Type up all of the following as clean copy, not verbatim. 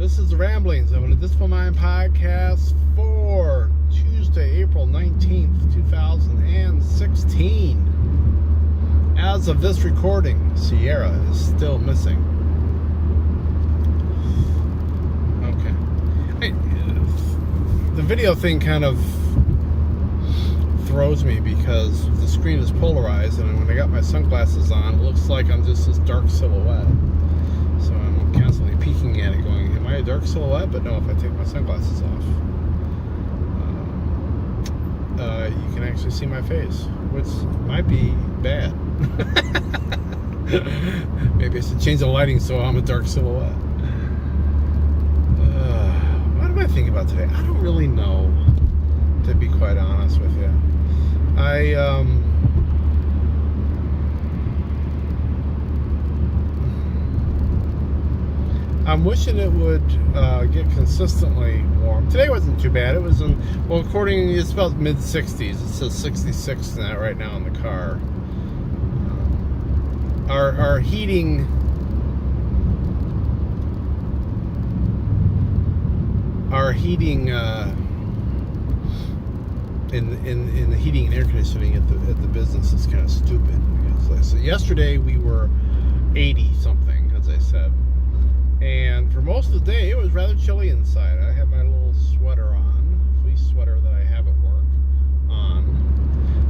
This is the Ramblings of an Dismal Mind podcast for Tuesday, April 19th, 2016. As of this recording, Sierra is still missing. Okay. Hey, the video thing kind of throws me because the screen is polarized, and when I got my sunglasses on, it looks like I'm just this dark silhouette. So I'm constantly peeking at it going, am I a dark silhouette? But no, if I take my sunglasses off, you can actually see my face, which might be bad. Maybe I should change the lighting so I'm a dark silhouette. What am I thinking about today? I don't really know, to be quite honest with you. I'm wishing it would get consistently warm. Today wasn't too bad. It was according, it's about mid-60s. It says 66 right now in the car. Our heating in the heating and air conditioning at the business is kind of stupid. So yesterday we were 80 something, as I said. And for most of the day, it was rather chilly inside. I had my little sweater on, fleece sweater that I have at work on.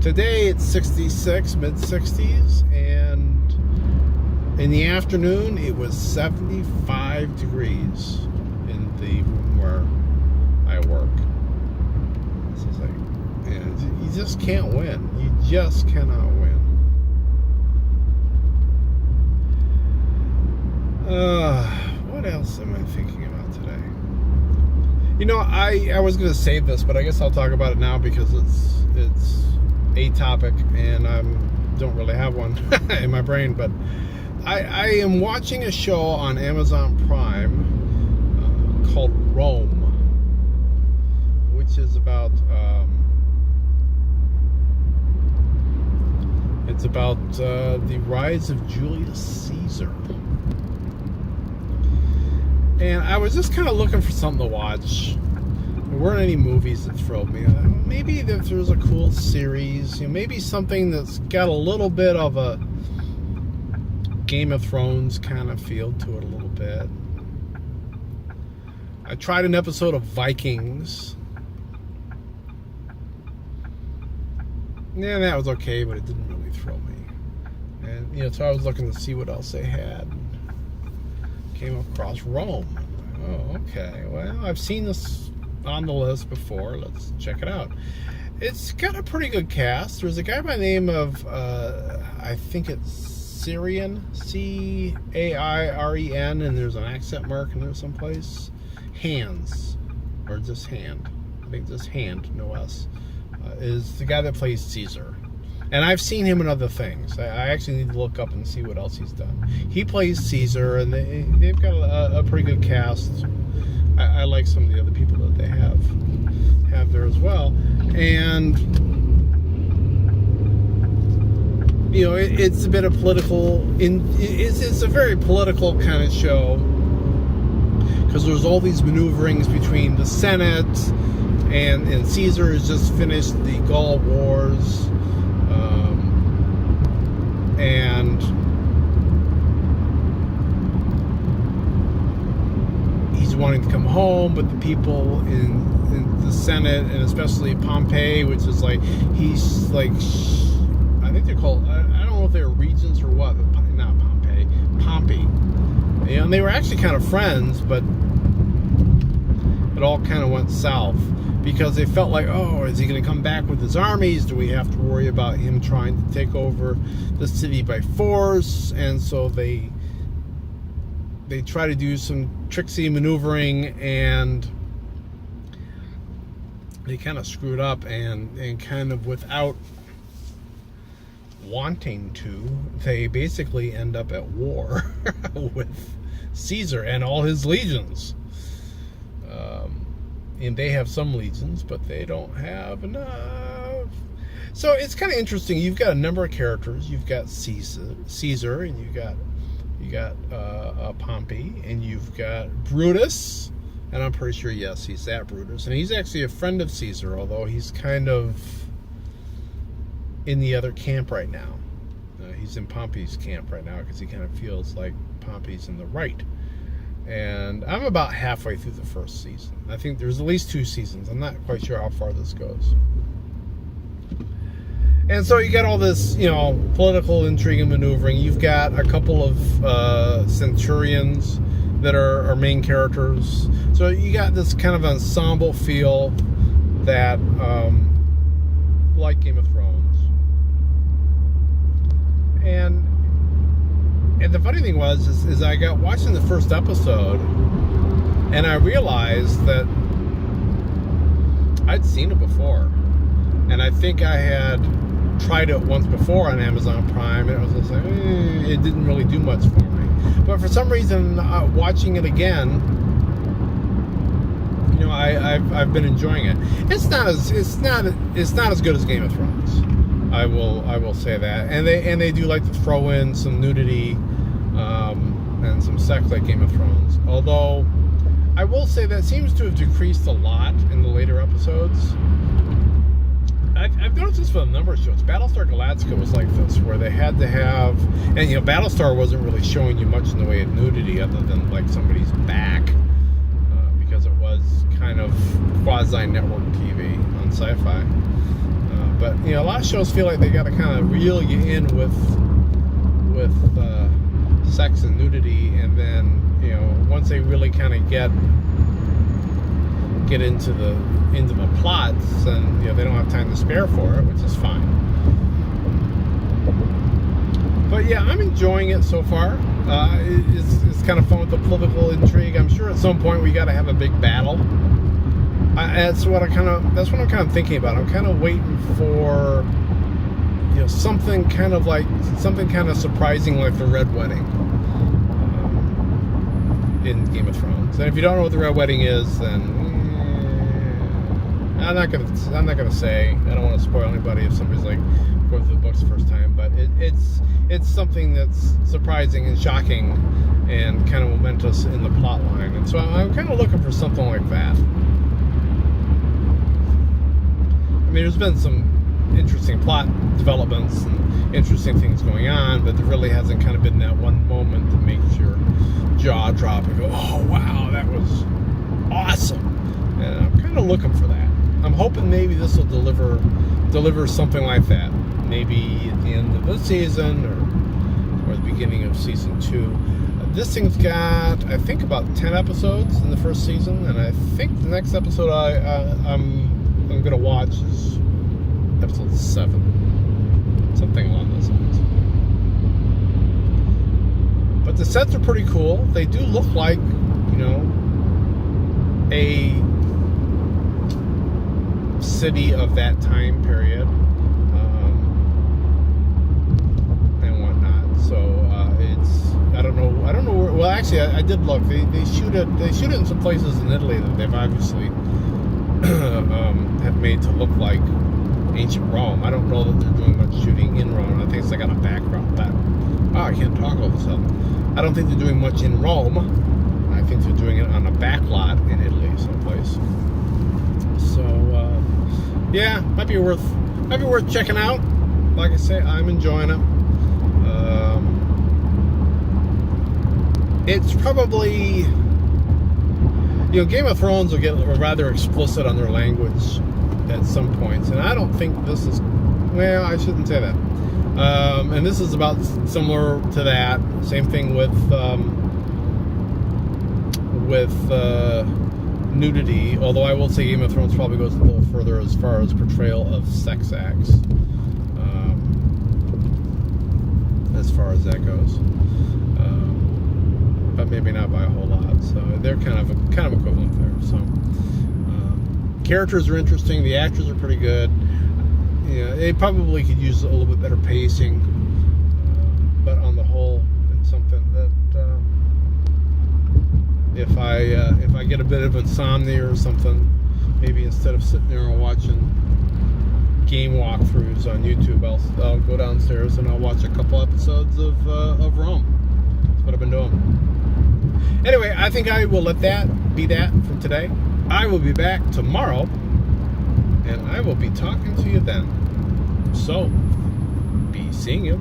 Today it's 66, mid-60s, and in the afternoon it was 75 degrees in the room where I work. So it's like, you just can't win. You just cannot win. What else am I thinking about today? You know, I was going to save this, but I guess I'll talk about it now because it's a topic and I don't really have one in my brain. But I am watching a show on Amazon Prime called Rome, which is about the rise of Julius Caesar. And I was just kind of looking for something to watch. There weren't any movies that thrilled me. Maybe if there was a cool series, maybe something that's got a little bit of a Game of Thrones kind of feel to it a little bit. I tried an episode of Vikings. Yeah, that was okay, but it didn't really thrill me. And, so I was looking to see what else they had. Came across Rome. Oh, okay. Well, I've seen this on the list before. Let's check it out. It's got a pretty good cast. There's a guy by the name of, I think it's Syrian, Cairren, and there's an accent mark in there someplace. Hands, or just Hand. I think just Hand, no S, is the guy that plays Caesar. And I've seen him in other things. I actually need to look up and see what else he's done. He plays Caesar, and they've got a pretty good cast. I like some of the other people that they have there as well. And, it's a bit of political. It's a very political kind of show. Because there's all these maneuverings between the Senate, and Caesar has just finished the Gaul Wars. And he's wanting to come home, but the people in the Senate, and especially Pompey, which is he's I think they're called, I don't know if they're regions or what, but not Pompey, Pompey. And they were actually kind of friends, but it all kind of went south. Because they felt like, is he going to come back with his armies? Do we have to worry about him trying to take over the city by force? And so they try to do some tricksy maneuvering, and they kind of screwed up, and kind of without wanting to, they basically end up at war with Caesar and all his legions. And they have some legions, but they don't have enough. So it's kind of interesting. You've got a number of characters. You've got Caesar, and you've got You got Pompey, and you've got Brutus, and I'm pretty sure, yes, he's that Brutus. And he's actually a friend of Caesar, although he's kind of in the other camp right now. He's in Pompey's camp right now because he kind of feels like Pompey's in the right. And I'm about halfway through the first season. I think there's at least 2 seasons. I'm not quite sure how far this goes. And so you got all this, political intrigue and maneuvering. You've got a couple of centurions that are main characters. So you got this kind of ensemble feel that, like Game of Thrones. And the funny thing is I got watching the first episode, and I realized that I'd seen it before, and I think I had tried it once before on Amazon Prime, and it was just like it didn't really do much for me. But for some reason, watching it again, I've been enjoying it. It's not as good as Game of Thrones. I will say that, and they do like to throw in some nudity and some sex like Game of Thrones. Although I will say that seems to have decreased a lot in the later episodes. I've noticed this for a number of shows. Battlestar Galactica was like this, where they had to have, and Battlestar wasn't really showing you much in the way of nudity other than like somebody's back, because it was kind of quasi-network TV on Sci-Fi. But a lot of shows feel like they got to kind of reel you in with sex and nudity, and then once they really kind of get into the plots, and they don't have time to spare for it, which is fine. But yeah, I'm enjoying it so far. It's kind of fun with the political intrigue. I'm sure at some point we got to have a big battle. That's what I'm kind of thinking about. I'm kind of waiting for something kind of surprising, like the Red Wedding in Game of Thrones. And if you don't know what the Red Wedding is, then I'm not gonna say. I don't want to spoil anybody if somebody's like going through the books the first time. But it's something that's surprising and shocking and kind of momentous in the plot line. And so I'm kind of looking for something like that. I mean, there's been some interesting plot developments and interesting things going on, but there really hasn't kind of been that one moment that makes your jaw drop and go, oh wow, that was awesome. And I'm kind of looking for that. I'm hoping maybe this will deliver something like that, maybe at the end of this season or the beginning of season 2. This thing's got, I think, about 10 episodes in the first season, and I think the next episode I'm going to watch is episode 7, something along those lines. But the sets are pretty cool. They do look like, a city of that time period, and whatnot. So it's I don't know where, well, actually I did look. They shoot it in some places in Italy that they've obviously have made to look like ancient Rome. I don't know that they're doing much shooting in Rome. I think it's like on a background. I can't talk all of a sudden. I don't think they're doing much in Rome. I think they're doing it on a back lot in Italy someplace. So yeah, might be worth checking out. Like I say, I'm enjoying it. It's probably, Game of Thrones will get rather explicit on their language at some points, and I don't think this is, well, I shouldn't say that. And this is about similar to that. Same thing with nudity, although I will say Game of Thrones probably goes a little further as far as portrayal of sex acts, as far as that goes. But maybe not by a whole lot. So they're kind of equivalent there. So characters are interesting. The actors are pretty good. They probably could use a little bit better pacing. But on the whole, it's something that if I get a bit of insomnia or something, maybe instead of sitting there and watching game walkthroughs on YouTube, I'll go downstairs and I'll watch a couple episodes of Rome. That's what I've been I think I will let that be that for today. I will be back tomorrow, and I will be talking to you then. So, be seeing you.